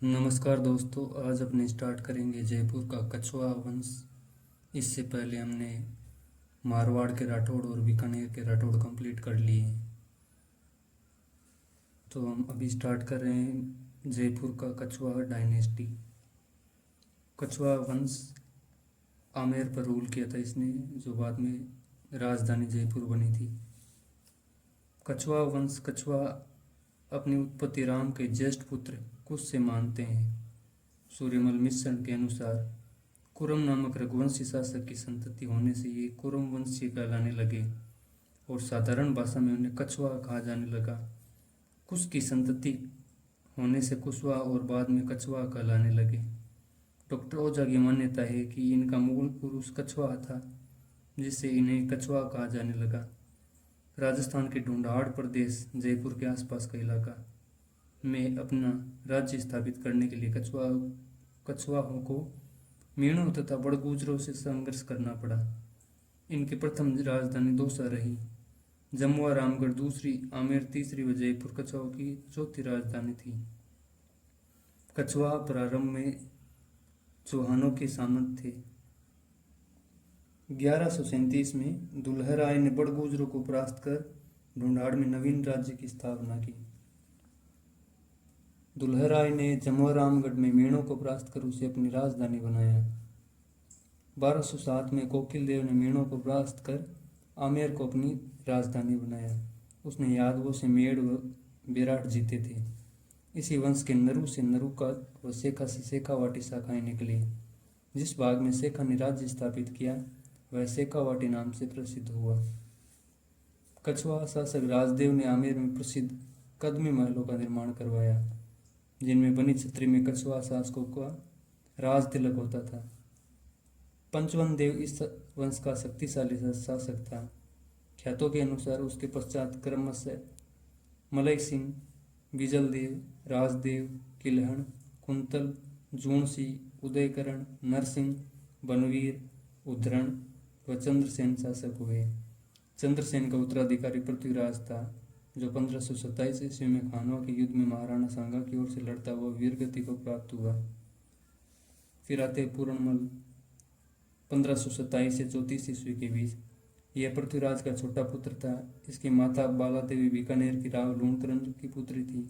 नमस्कार दोस्तों, आज अपने स्टार्ट करेंगे जयपुर का कछवा वंश। इससे पहले हमने मारवाड़ के राठौड़ और बीकानेर के राठौड़ कंप्लीट कर लिए हैं। तो हम अभी स्टार्ट कर रहे हैं जयपुर का कछवा डायनेस्टी। कछवा वंश आमेर पर रूल किया था इसने, जो बाद में राजधानी जयपुर बनी थी। कछवा वंश कछवा अपनी उत्पत्ति राम के ज्येष्ठ पुत्र कुश से मानते हैं। सूर्यमल मिश्रण के अनुसार कुरम नामक रघुवंशी शासक की संतति होने से ये कुरम वंशी कहलाने लगे और साधारण भाषा में उन्हें कछवा कहा जाने लगा। कुश की संतति होने से कुशवा और बाद में कछवा कहलाने लगे। डॉक्टर ओझा की मान्यता है कि इनका मूल पुरुष कछवा था, जिससे इन्हें कछवा कहा जाने लगा। राजस्थान के ढूंढाड़ प्रदेश जयपुर के आसपास का इलाका में अपना राज्य स्थापित करने के लिए कछवाहों को मीणों तथा बड़गुजरों से संघर्ष करना पड़ा। इनकी प्रथम राजधानी दौसा रही, जमुआ रामगढ़ दूसरी, आमेर तीसरी व जयपुर कछवाओं की चौथी राजधानी थी। कछवा प्रारंभ में चौहानों के सामंत थे। 1137 में दुल्हराय ने बड़गुजरों को परास्त कर ढूंढाड़ में नवीन राज्य की स्थापना की। दुल्हराय ने जमुआ रामगढ़ में मीणों को परास्त कर उसे अपनी राजधानी बनाया। 1207 में कोकिल देव ने मीणों को परास्त कर आमेर को अपनी राजधानी बनाया। उसने यादवों से मेड़ व बेराट जीते थे। इसी वंश के नरु से नरुका व शेखा से शेखावाटी शाखाएं निकली। जिस भाग में शेखा ने राज्य स्थापित किया वह शेखावाटी नाम से प्रसिद्ध हुआ। कछवा शासक राजदेव ने आमेर में प्रसिद्ध कदमी महलों का निर्माण करवाया, जिनमें बनी छतरी में कछवा शासकों का राज तिलक होता था। पंचवन देव इस वंश का शक्तिशाली शासक था। ख्यातों के अनुसार उसके पश्चात क्रमशः मलय सिंह, बिजल देव, राजदेव, किलहण, कुंतल, जूणसी, उदयकरण, नरसिंह, बनवीर, उद्धरण व चंद्रसेन शासक हुए। चंद्रसेन का उत्तराधिकारी पृथ्वीराज था, जो 1527 ईस्वी में खानवा के युद्ध में महाराणा सांगा की ओर से लड़ता हुआ वीरगति को प्राप्त हुआ। फिर आते पूर्णमल 1527 से 34 ईस्वी के बीच। यह पृथ्वीराज का छोटा पुत्र था। इसकी माता बाला देवी बीकानेर की राव लूणकरंज की पुत्री थी,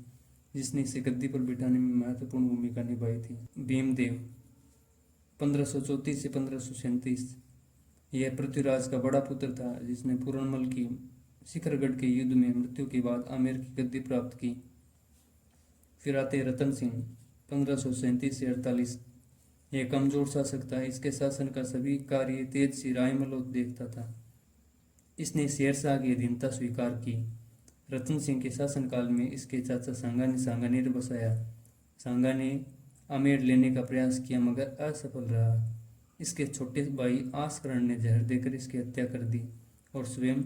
जिसने इसे गद्दी पर बिठाने में महत्वपूर्ण भूमिका निभाई थी। भीमदेव 1534 से 1537। यह पृथ्वीराज का बड़ा पुत्र था, जिसने पूर्णमल की शिखरगढ़ के युद्ध में मृत्यु के बाद आमेर की गद्दी प्राप्त की। फिर आते रतन सिंह 1537 से 48। यह कमजोर शासक था। इसके शासन का सभी कार्य तेज सी रायमलों देखता था। इसने शेरशाह की अधीनता स्वीकार की। रतन सिंह के शासनकाल में इसके चाचा सांगा ने सांगानेर बसाया। सांगा ने आमेर लेने का प्रयास किया मगर असफल रहा। इसके छोटे भाई आसकरण ने जहर देकर इसकी हत्या कर दी और स्वयं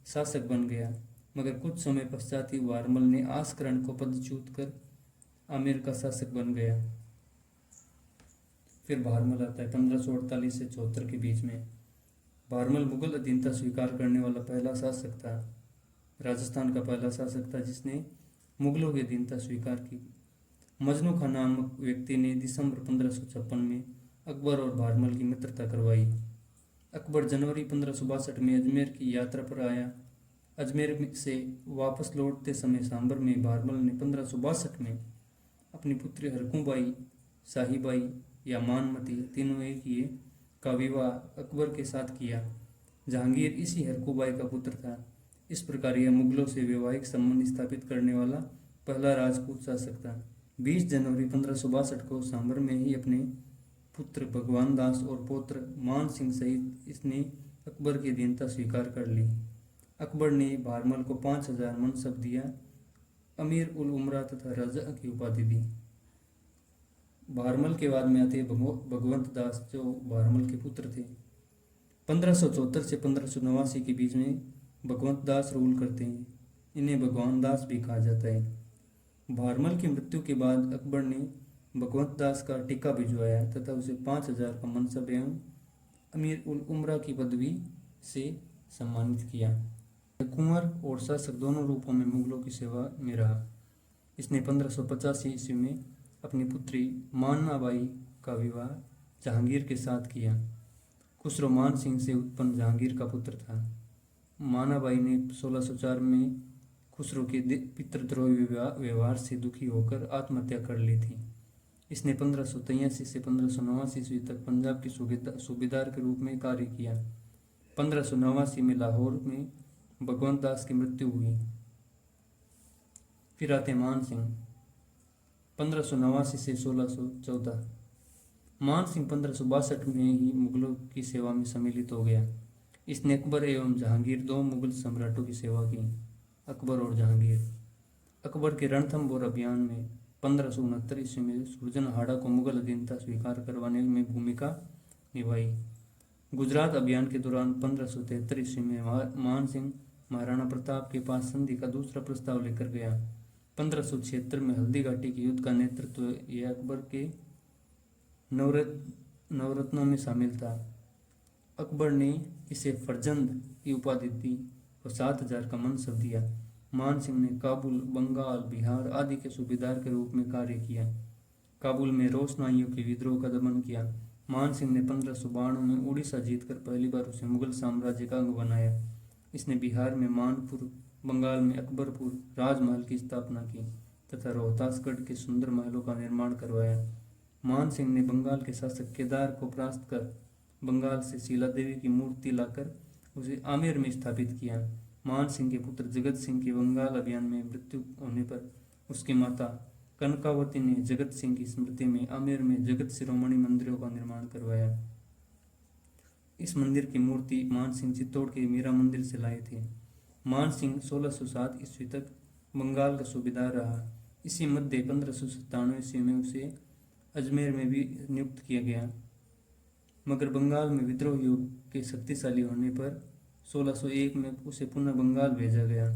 शासक बन गया। मगर कुछ समय पश्चात ही वारमल ने आसकरण को पदच्युत कर आमेर का शासक बन गया। फिर भारमल आता है 1548 से 74 के बीच में। भारमल मुगल अधीनता स्वीकार करने वाला पहला शासक था। राजस्थान का पहला शासक था जिसने मुगलों की अधीनता स्वीकार की। मजनू खान नामक व्यक्ति ने दिसंबर 1556 में अकबर और भारमल की मित्रता करवाई। अकबर जनवरी 1562 में अजमेर की यात्रा पर आया। अजमेर से वापस लौटते समय सांबर में भारमल ने 1562 में अपनी पुत्री हरकुबाई, शाहीबाई या मानमती, तीनों एक ही, का विवाह अकबर के साथ किया। जहांगीर इसी हरकुबाई का पुत्र था। इस प्रकार यह मुगलों से वैवाहिक संबंध स्थापित करने वाला पहला राजपूत शासक था। 20 जनवरी 1562 को सांबर में ही अपने पुत्र भगवान दास और पौत्र मान सिंह सहित इसने अकबर की अधीनता स्वीकार कर ली। अकबर ने भारमल को 5000 मनसब दिया, अमीर उल उमरा तथा राजा की उपाधि दी। भारमल के बाद में आते भगवंत दास, जो भारमल के पुत्र थे। 1574 से 1589 के बीच में भगवंत दास रूल करते हैं। इन्हें भगवान दास भी कहा जाता है। भारमल की मृत्यु के बाद अकबर ने भगवंत दास का टीका भिजवाया तथा उसे 5000 का मनसब एवं अमीर उल उमरा की पदवी से सम्मानित किया। कुंवर और शासक दोनों रूपों में मुगलों की सेवा में रहा। इसने 1585 ईस्वी में अपनी पुत्री मान्नाबाई का विवाह जहांगीर के साथ किया। खुसरो मान सिंह से उत्पन्न जहांगीर का पुत्र था। मानाबाई ने 1604 में खुसरो के पितृद्रोही व्यवहार से दुखी होकर आत्महत्या कर ली थी। इसने 1583 से 1589 ईस्वी तक पंजाब के सूबेदार के रूप में कार्य किया। 1589 में लाहौर में भगवंत दास की मृत्यु हुई। फिर आते मान सिंह 1589 से 1614। मान सिंह 1562 में ही मुगलों की सेवा में सम्मिलित हो गया। इसने अकबर एवं जहांगीर दो मुगल सम्राटों की सेवा की। अकबर और जहांगीर। अकबर के रणथंभौर अभियान में 1569 ईस्वी में सुरजनहाड़ा को मुगल अधीनता स्वीकार करवाने में भूमिका निभाई। गुजरात अभियान के दौरान 1573 ईस्वी में मान सिंह महाराणा प्रताप के पास संधि का दूसरा प्रस्ताव लेकर गया। 1576 में हल्दी घाटी के युद्ध का नेतृत्व यह अकबर के नवरत्नों में शामिल था। अकबर ने इसे फरजंद की उपाधि दी और 7,000 का मनसब दिया। मान सिंह ने काबुल, बंगाल, बिहार आदि के सूबेदार के रूप में कार्य किया। काबुल में रोशनाइयों के विद्रोह का दमन किया। मान सिंह ने 1592 में उड़ीसा जीतकर पहली बार उसे मुगल साम्राज्य का अंग बनाया। इसने बिहार में मानपुर, बंगाल में अकबरपुर राजमहल की स्थापना की तथा रोहतासगढ़ के सुंदर महलों का निर्माण करवाया। मान सिंह ने बंगाल के शासक केदार को परास्त कर बंगाल से शीला देवी की मूर्ति लाकर उसे आमेर में स्थापित किया। मान सिंह के पुत्र जगत सिंह के बंगाल अभियान में मृत्यु होने पर उसकी माता कनकावती ने जगत सिंह की स्मृति में आमेर में जगत शिरोमणि मंदिरों का निर्माण करवाया। इस मंदिर की मूर्ति मान सिंह चित्तौड़ के मीरा मंदिर से लाए थे। मान सिंह 1607 ईस्वी तक बंगाल का सूबेदार रहा। इसी मध्य 1597 ईस्वी में उसे अजमेर में भी नियुक्त किया गया, मगर बंगाल में विद्रोहियों के शक्तिशाली होने पर 1601 में उसे पुनः बंगाल भेजा गया।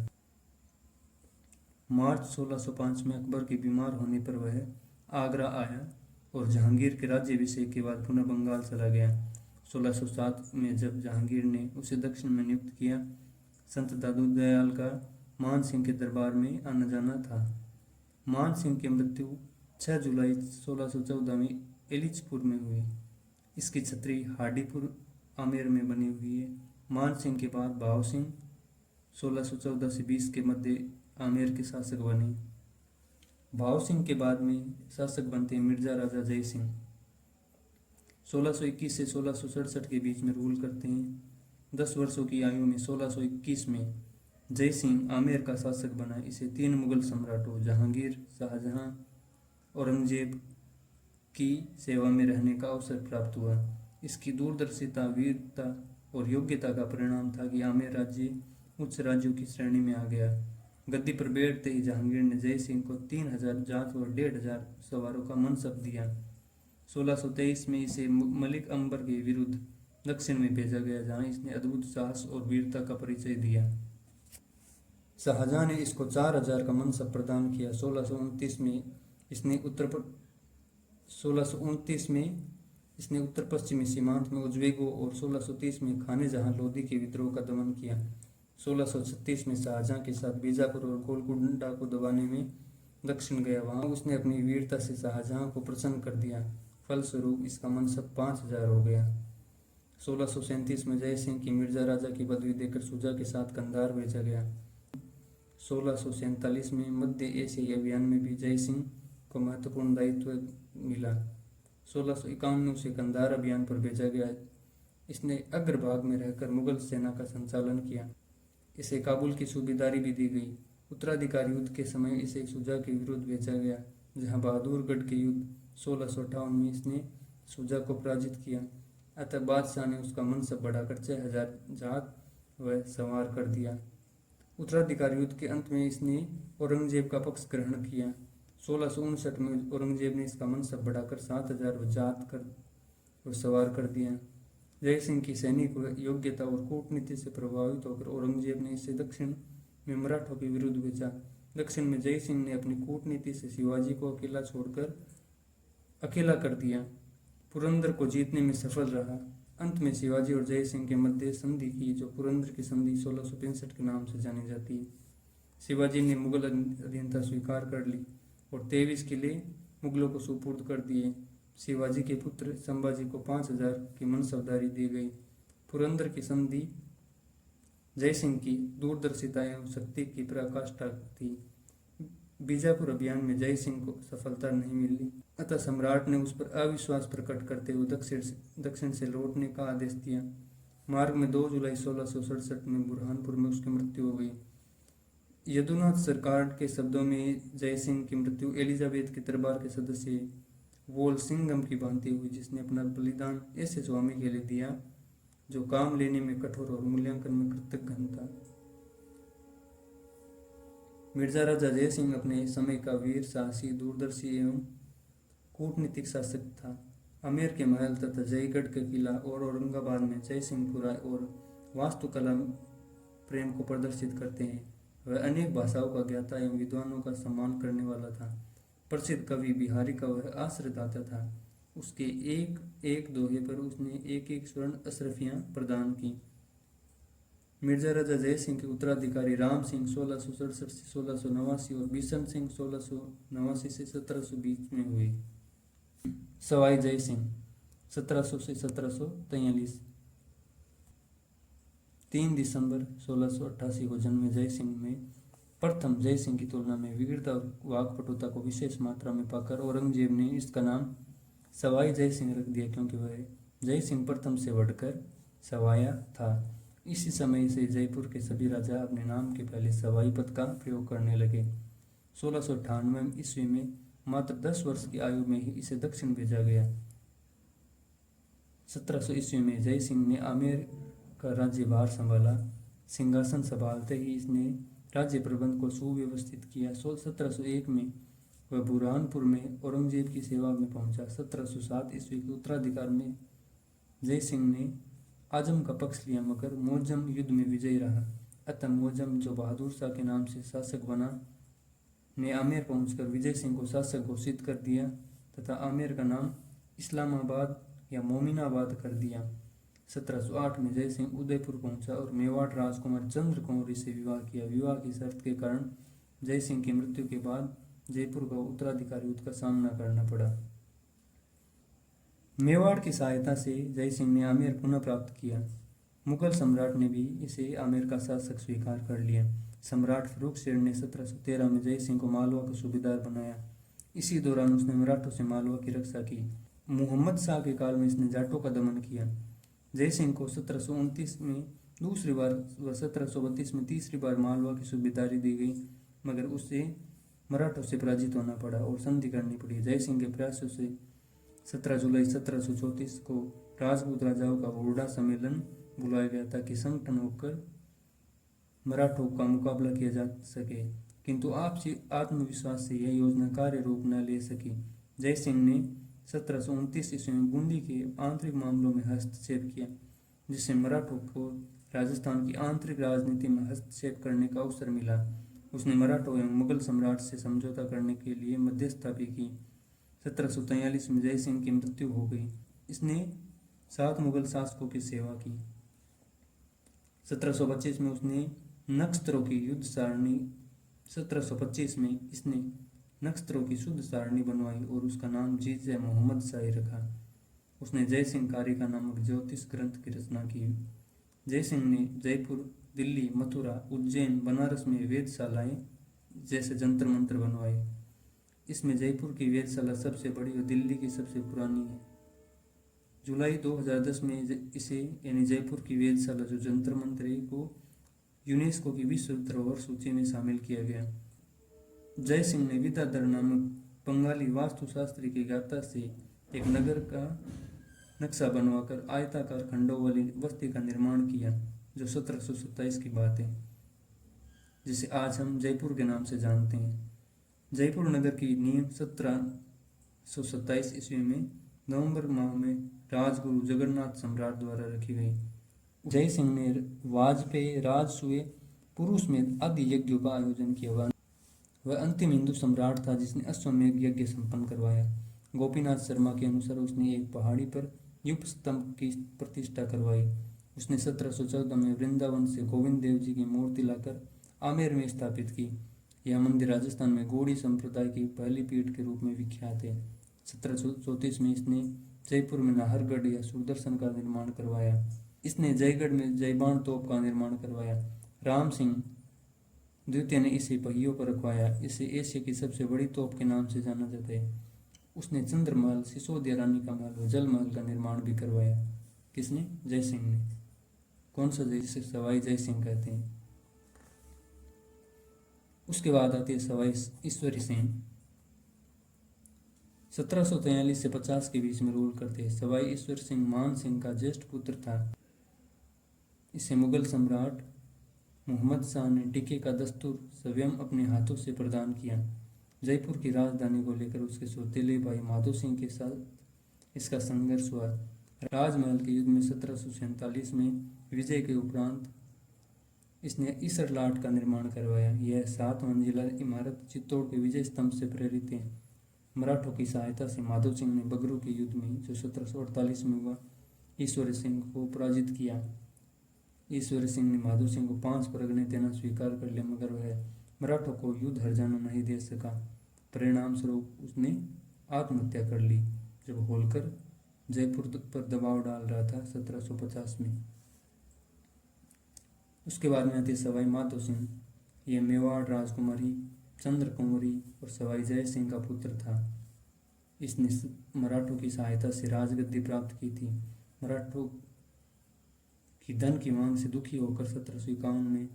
मार्च 1605 में अकबर के बीमार होने पर वह आगरा आया और जहांगीर के राज्याभिषेक के बाद पुनः बंगाल चला गया। 1607 में जब जहांगीर ने उसे दक्षिण में नियुक्त किया, संत दादू दयाल का मान सिंह के दरबार में आना जाना था। मान सिंह की मृत्यु 6 जुलाई 1614 में एलिचपुर में हुई। इसकी छतरी हाडीपुर आमेर में बनी हुई है। मान सिंह के बाद भाव सिंह 1614 से 20 के मध्य आमेर के शासक बने। भाव सिंह के बाद में शासक बनते मिर्जा राजा जय सिंह 1621 से 1667 के बीच में रूल करते हैं। 10 वर्षों की आयु में 1621 में जय सिंह आमेर का शासक बना। इसे 3 मुगल सम्राटों जहांगीर, शाहजहां, औरंगजेब की सेवा में रहने का अवसर प्राप्त हुआ। इसकी दूरदर्शिता, वीरता और योग्यता का परिणाम था कि आमेर राज्य उच्च राज्यों की श्रेणी में आ गया। गद्दी पर बैठते ही जहांगीर ने जय सिंह को 3000 जात और 1500 सवारों का मनसब दिया। 1623 में इसे मलिक अंबर के विरुद्ध दक्षिण में भेजा गया, जहां इसने अद्भुत साहस और वीरता का परिचय दिया। शाहजहां ने इसको 4000 का मनसब प्रदान किया। 1629 में इसने उत्तर पश्चिमी सीमांत में उज्बेकों और 1630 में खाने जहां लोधी के विद्रोह का दमन किया। 1636 में शाहजहां के साथ बीजापुर और गोलकुंडा को दबाने में दक्षिण गया। वहां उसने अपनी वीरता से शाहजहां को प्रसन्न कर दिया। फलस्वरूप इसका मनसब 5000 हो गया। 1637 में जय सिंह की मिर्जा राजा की पदवी देकर शुजा के साथ कंधार भेजा गया। 1647 में मध्य एशियाई अभियान में भी जय सिंह को महत्वपूर्ण दायित्व मिला। 1651 में उसे कंधार अभियान पर भेजा गया। इसने अग्रभाग में रहकर मुगल सेना का संचालन किया। इसे काबुल की सूबेदारी भी दी गई। उत्तराधिकार युद्ध के समय इसे शुजा के विरुद्ध भेजा गया, जहां बहादुरगढ़ के युद्ध 1658 में इसने शुजा को पराजित किया। अतः बादशाह ने उसका मनसब बढ़ाकर 6000 जात व सवार कर दिया। उत्तराधिकार युद्ध के अंत में इसने औरंगजेब का पक्ष ग्रहण किया। 1659 में औरंगजेब ने इसका मनसब बढ़ाकर 7000 जात कर सवार कर दिया। जय सिंह की सैनिक योग्यता और कूटनीति से प्रभावित होकर औरंगजेब ने इसे दक्षिण में मराठों के विरुद्ध भेजा। दक्षिण में जय सिंह ने अपनी कूटनीति से शिवाजी को अकेला कर दिया। पुरंदर को जीतने में सफल रहा। अंत में शिवाजी और जय सिंह के मध्य संधि की, जो पुरंदर की संधि 1665 के नाम से जानी जाती है। शिवाजी ने मुगल अधीनता स्वीकार कर ली और 23 किले मुगलों को सुपुर्द कर दिए। शिवाजी के पुत्र संभाजी को 5,000 की मनसबदारी दी गई। पुरंदर की संधि जयसिंह की दूरदर्शिता एवं शक्ति की पराकाष्ठा थी। बीजापुर अभियान में जयसिंह को सफलता नहीं मिली, अतः सम्राट ने उस पर अविश्वास प्रकट करते हुए दक्षिण से लौटने का आदेश दिया। मार्ग में 2 जुलाई 1667 में बुरहानपुर में उसकी मृत्यु हो गई। यदुनाथ सरकार के शब्दों में जयसिंह की मृत्यु एलिजाबेथ के दरबार के सदस्य वोलसिंगम की भांति हुई, जिसने अपना बलिदान ऐसे स्वामी के लिए दिया जो काम लेने में कठोर और मूल्यांकन में कृतघ्न था। मिर्जा राजा जयसिंह अपने समय का वीर, साहसी, दूरदर्शी एवं कूटनीतिक शासक था। आमेर के महल तथा जयगढ़ के किला और औरंगाबाद में जयसिंहपुरा और वास्तुकला प्रेम को प्रदर्शित करते हैं। वह अनेक भाषाओं का ज्ञाता एवं विद्वानों का सम्मान करने वाला था। प्रसिद्ध कवि बिहारी का वह आश्रयदाता था। उसके एक एक दोहे पर उसने एक एक स्वर्ण अशरफियां प्रदान की। मिर्जा राजा जयसिंह के उत्तराधिकारी राम सिंह 1667 से 1689 और बिशन सिंह 1689 से 1720 में हुए। सवाई जय सिंह 1700 से 1743। 3 दिसंबर 1688 को जन्मे जय सिंह में प्रथम जय सिंह की तुलना में वीरता और वाक्पटुता को विशेष मात्रा में पाकर औरंगजेब ने इसका नाम सवाई जय सिंह रख दिया, क्योंकि वह जय सिंह प्रथम से बढ़कर सवाया था। इसी समय से जयपुर के सभी राजा अपने नाम के पहले सवाई पद का प्रयोग करने लगे। 1698 ईस्वी में मात्र 10 वर्ष की आयु में ही इसे दक्षिण भेजा गया। 1700 ईस्वी में जय सिंह ने आमेर का राज्यभार संभाला। सिंहासन संभालते ही इसने राज्य प्रबंध को सुव्यवस्थित किया। 1701 में वह बुरहानपुर में औरंगजेब की सेवा में पहुंचा। 1707 ईस्वी के उत्तराधिकार में जय सिंह ने आजम का पक्ष लिया, मगर मोजम युद्ध में विजयी रहा। अतः मोजम, जो बहादुर शाह के नाम से शासक बना, ने आमेर पहुंचकर विजय सिंह को शासक घोषित कर दिया तथा आमेर का नाम इस्लामाबाद या मोमिनाबाद कर दिया। 1708 में जय सिंह उदयपुर पहुंचा और मेवाड़ राजकुमार चंद्र कौरी से विवाह किया। विवाह की शर्त के कारण जय सिंह की मृत्यु के बाद जयपुर का उत्तराधिकारी युद्ध का सामना करना पड़ा। मेवाड़ की सहायता से जय सिंह ने आमेर पुनः प्राप्त किया। मुगल सम्राट ने भी इसे आमेर का शासक स्वीकार कर लिया। सम्राट फर्रुख शेर ने 1713 में जय सिंह को मालवा का सूबेदार बनाया। इसी दौरान उसने मराठों से मालवा की रक्षा की। मुहम्मद शाह के काल में इसने जाटों का दमन किया। जय सिंह को 1729 में दूसरी बार व 1732 में तीसरी बार मालवा की सूबेदारी दी गई, मगर उससे मराठों से पराजित होना पड़ा और संधि करनी पड़ी। जय सिंह के प्रयासों से 17 जुलाई 1734 को राजपूत राजाओं का हुरडा सम्मेलन बुलाया गया ताकि संगठन होकर मराठों का मुकाबला किया जा सके, किंतु आपसी आत्मविश्वास से यह योजना कार्य रूप न ले सकी। जय सिंह ने 1729 ईस्वी में बूंदी के आंतरिक मामलों में हस्तक्षेप किया, जिससे मराठों को राजस्थान की आंतरिक राजनीति में हस्तक्षेप करने का अवसर मिला। उसने मराठों एवं मुगल सम्राट से समझौता करने के लिए मध्यस्थता भी की। 1743 में जय सिंह की मृत्यु हो गई। इसने 7 मुगल शासकों की सेवा की। 1725 में उसने नक्षत्रों की युद्ध सारणी 1725 में इसने नक्षत्रों की शुद्ध सारणी बनवाई और उसका नाम जीजे मोहम्मद शाही रखा। उसने जय सिंह कारिका नामक ज्योतिष ग्रंथ की रचना की। जय सिंह ने जयपुर, दिल्ली, मथुरा, उज्जैन, बनारस में वेधशालाएं जैसे जंतर मंत्र बनवाए। इसमें जयपुर की वेधशाला सबसे बड़ी और दिल्ली की सबसे पुरानी है। जुलाई 2010 में इसे यानी जयपुर की वेधशाला जो जंतर मंत्र को यूनेस्को की विश्व धरोहर सूची में शामिल किया गया। जय सिंह ने विद्याधर नामक बंगाली वास्तुशास्त्री की ज्ञाता से एक नगर का नक्शा बनवाकर आयताकार खंडों वाली बस्ती का निर्माण किया, जो 1727 की बात है, जिसे आज हम जयपुर के नाम से जानते हैं। जयपुर नगर की नींव 1727 ईस्वी में नवंबर माह में राजगुरु जगन्नाथ सम्राट द्वारा रखी गई। जय सिंह ने वाजपेयी, राजसूय, पुरुष में आदि यज्ञों का आयोजन किया। वह अंतिम हिंदू सम्राट था जिसने अश्वमेध यज्ञ संपन्न करवाया। गोपीनाथ शर्मा के अनुसार उसने एक पहाड़ी पर युप स्तंभ की प्रतिष्ठा करवाई। उसने 1714 में वृंदावन से गोविंद देव जी की मूर्ति लाकर आमेर में स्थापित की। यह मंदिर राजस्थान में गौड़ी संप्रदाय की पहली पीठ के रूप में विख्यात है। 1734 में इसने जयपुर में नाहरगढ़ या सुदर्शन का निर्माण करवाया। इसने जयगढ़ में जयबान तोप का निर्माण करवाया। राम सिंह द्वितीय ने इसे पहियों पर रखवाया। इसे एशिया की सबसे बड़ी तोप के नाम से जाना जाता है। उसने चंद्रमहल, सिसोदिया रानी का महल व जल महल का निर्माण भी करवाया। किसने? जय सिंह ने। कौन सा जय? जिसे सवाई जय सिंह कहते हैं। उसके बाद आती है सवाई ईश्वरी सिंह। 1743 से 50 के बीच में रूल करते हैं। सवाई ईश्वर सिंह मान सिंह का ज्येष्ठ पुत्र था। इसे मुगल सम्राट मोहम्मद शाह ने टीके का दस्तूर स्वयं अपने हाथों से प्रदान किया। जयपुर की राजधानी को लेकर उसके सौतेले भाई माधो सिंह के साथ इसका संघर्ष हुआ। राजमहल के युद्ध में 1747 में विजय के उपरांत इसने ईसरलाट का निर्माण करवाया। यह 7 मंजिला इमारत चित्तौड़ के विजय स्तंभ से प्रेरित है। मराठों की सहायता से माधो सिंह ने बगरू के युद्ध में जो 1748 में हुआ ईश्वर सिंह को पराजित किया। ईश्वर सिंह ने माधो सिंह को 5 परगने देना स्वीकार कर लिया, मगर वह मराठों को युद्ध हर जाना नहीं दे सका। परिणाम स्वरूप उसने आत्महत्या कर ली जब होलकर जयपुर पर दबाव डाल रहा था 1750 में। उसके बाद में आती है सवाई माधो सिंह। यह मेवाड़ राजकुमारी चंद्र कुंवरी और सवाई जय सिंह का पुत्र था। इसने मराठों की सहायता से राजगद्दी प्राप्त की थी। मराठों की धन की मांग से दुखी होकर 1751 में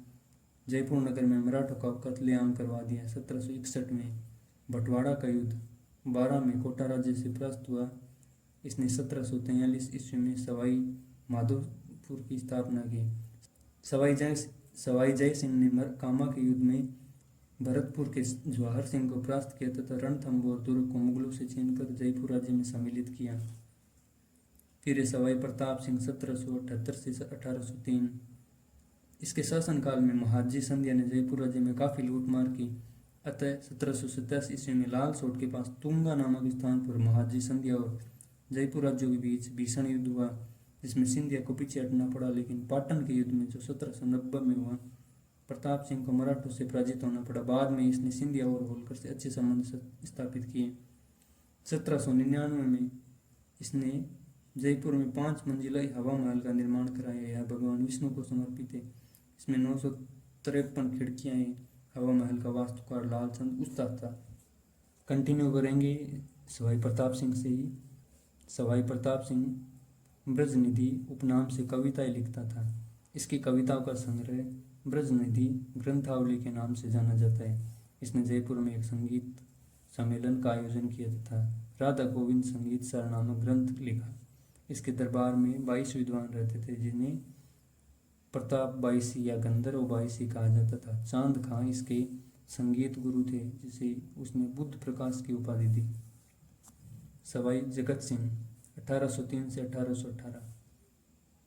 जयपुर नगर में मराठों का कत्लेआम करवा दिया। 1761 में बंटवाड़ा का युद्ध 12 में कोटा राज्य से परास्त हुआ। इसने 1743 ईस्वी में सवाई माधोपुर की स्थापना की। सवाई जय सिंह ने कामा के युद्ध में भरतपुर के जवाहर सिंह को परास्त किया तथा रणथंभौर दुर्ग को मुगलों से छीनकर जयपुर राज्य में सम्मिलित किया। फिर सवाई प्रताप सिंह 1778 से 1803। इसके शासनकाल में महाजी संध्या ने जयपुर राज्य में काफी लूटमार की। अतः 1787 ईस्वी में लाल सोट के पास तुंगा नामक स्थान पर महाजी संध्या और जयपुर राज्यों के बीच भीषण युद्ध हुआ, जिसमें सिंधिया को पीछे हटना पड़ा। लेकिन पाटन के युद्ध में जो 1790 में हुआ, प्रताप सिंह को मराठों से पराजित होना पड़ा। बाद में इसने सिंधिया और होलकर से अच्छे संबंध स्थापित किए। 1799 में इसने जयपुर में 5 मंजिला हवा महल का निर्माण कराया। यह भगवान विष्णु को समर्पित है। इसमें 953 खिड़कियां हैं। हवा महल का वास्तुकार लालचंद उस्ताद था। कंटिन्यू करेंगे सवाई प्रताप सिंह से ही। सवाई प्रताप सिंह ब्रजनिधि उपनाम से कविताएं लिखता था। इसकी कविताओं का संग्रह ब्रजनिधि ग्रंथावली के नाम से जाना जाता है। इसने जयपुर में एक संगीत सम्मेलन का आयोजन किया तथा राधा गोविंद संगीत सार नामक ग्रंथ लिखा। इसके दरबार में 22 विद्वान रहते थे, जिन्हें प्रताप बाईसी या गंधर्व बाईसी कहा जाता था। चांद खां इसके संगीत गुरु थे, जिसे उसने बुद्ध प्रकाश की उपाधि दी। सवाई जगत सिंह 1803 से 1818।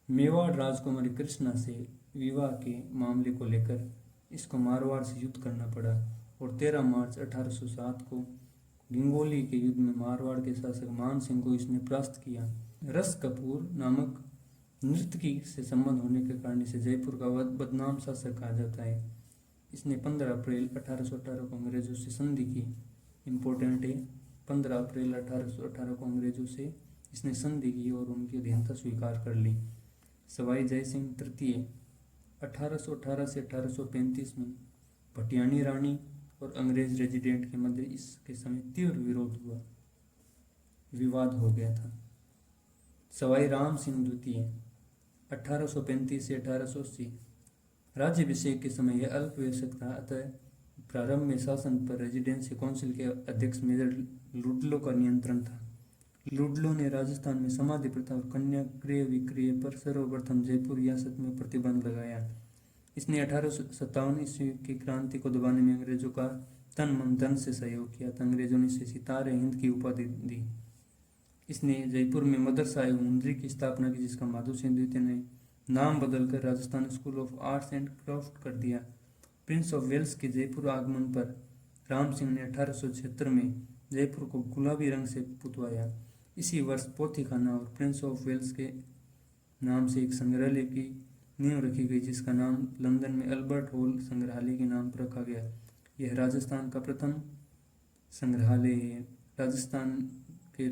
मेवाड़ राजकुमारी कृष्णा से विवाह के मामले को लेकर इसको मारवाड़ से युद्ध करना पड़ा और 13 मार्च 1807 को गिंगोली के युद्ध में मारवाड़ के शासक मान सिंह को इसने परास्त किया। रस कपूर नामक नर्तकी से संबंध होने के कारण इसे जयपुर का बदनाम शासक कहा जाता है। इसने 15 अप्रैल 1818 को अंग्रेजों से संधि की। इम्पोर्टेंट है, 15 अप्रैल 1818 को अंग्रेजों से इसने संधि की और उनकी अधीनता स्वीकार कर ली। सवाई जय सिंह तृतीय 1818 से 1835 में भटियानी रानी और अंग्रेज रेजिडेंट के मध्य इसके समय तीव्र विवाद हो गया था। सवाई राम सिंह द्वितीय 1835 से 1880। राज्याभिषेक के समय यह अल्पवयस्क था, अतः प्रारंभ में शासन पर रेजिडेंसी काउंसिल के अध्यक्ष मेजर लुडलो का नियंत्रण था। लुडलो ने राजस्थान में समाधि प्रथा और कन्या क्रय विक्रय पर सर्वप्रथम जयपुर रियासत में प्रतिबंध लगाया। इसने 1857 ईस्वी की क्रांति को दबाने में अंग्रेजों का तन मन धन से सहयोग किया था। अंग्रेजों ने इसे सितारे हिंद की उपाधि दी। इसने जयपुर में मदरसा एवं मुंदरी की स्थापना की, जिसका माधो सिंह द्वितीय ने नाम बदलकर Rajasthan school of arts and craft कर दिया। प्रिंस ऑफ वेल्स के जयपुर आगमन पर राम सिंह ने 1876 में जयपुर को गुलाबी रंग से पुतवाया। इसी वर्ष पोथीखाना और प्रिंस ऑफ वेल्स के नाम से एक संग्रहालय की नींव रखी गई, जिसका नाम लंदन में अल्बर्ट हॉल संग्रहालय के नाम पर रखा गया। यह राजस्थान का प्रथम संग्रहालय है। राजस्थान के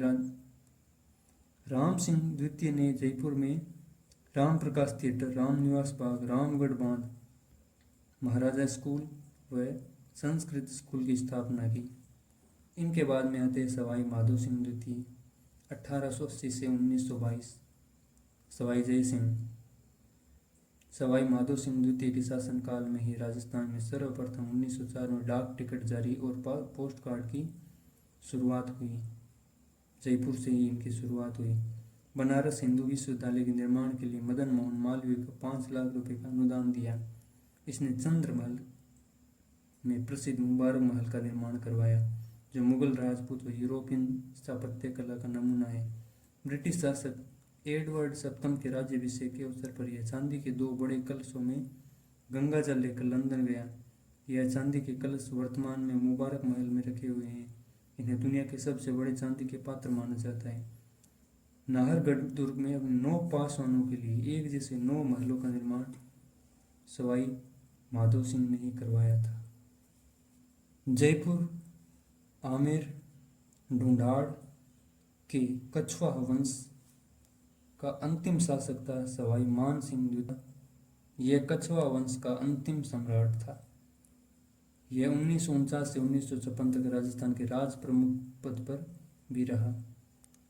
राम सिंह द्वितीय ने जयपुर में राम प्रकाश थिएटर, राम निवास बाग, रामगढ़ बांध, महाराजा स्कूल व संस्कृत स्कूल की स्थापना की। इनके बाद में आते हैं सवाई माधो सिंह द्वितीय 1880 से 1922। सवाई जय सिंह। सवाई माधो सिंह द्वितीय के शासनकाल में ही राजस्थान में सर्वप्रथम 1904 में डाक टिकट जारी और पोस्ट कार्ड की शुरुआत हुई। जयपुर से ही इनकी शुरुआत हुई। बनारस हिंदू विश्वविद्यालय के निर्माण के लिए मदन मोहन मालवीय को 5 लाख रुपए का अनुदान दिया। इसने चंद्रमहल में प्रसिद्ध मुबारक महल का निर्माण करवाया, जो मुगल राजपूत व यूरोपियन स्थापत्य कला का नमूना है। ब्रिटिश शासक एडवर्ड सप्तम के राज्याभिषेक के अवसर पर यह चांदी के 2 बड़े कलशों में गंगा जल लेकर लंदन गया। यह चांदी के कलश वर्तमान में मुबारक महल में रखे हुए हैं। इन्हें दुनिया के सबसे बड़े चांदी के पात्र माना जाता है। नाहरगढ़ दुर्ग में अपने 9 पासवानों के लिए एक जैसे 9 महलों का निर्माण सवाई माधो सिंह ने ही करवाया था। जयपुर आमेर ढूंढाड़ के कछवाहा वंश का अंतिम शासक था सवाई मान सिंह द्वितीय। यह कछवाहा वंश का अंतिम सम्राट था। यह 1949 से 1956 तक राजस्थान के राज प्रमुख पद पर भी रहा।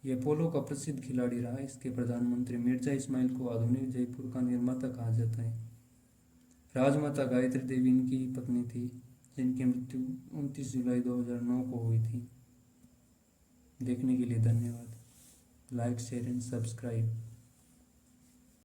यह पोलो का प्रसिद्ध खिलाड़ी रहा। इसके प्रधानमंत्री मिर्जा इस्माइल को आधुनिक जयपुर का निर्माता कहा जाता है। राजमाता गायत्री देवी इनकी पत्नी थी, जिनकी मृत्यु 29 जुलाई 2009 को हुई थी। देखने के लिए धन्यवाद। Like, share and subscribe.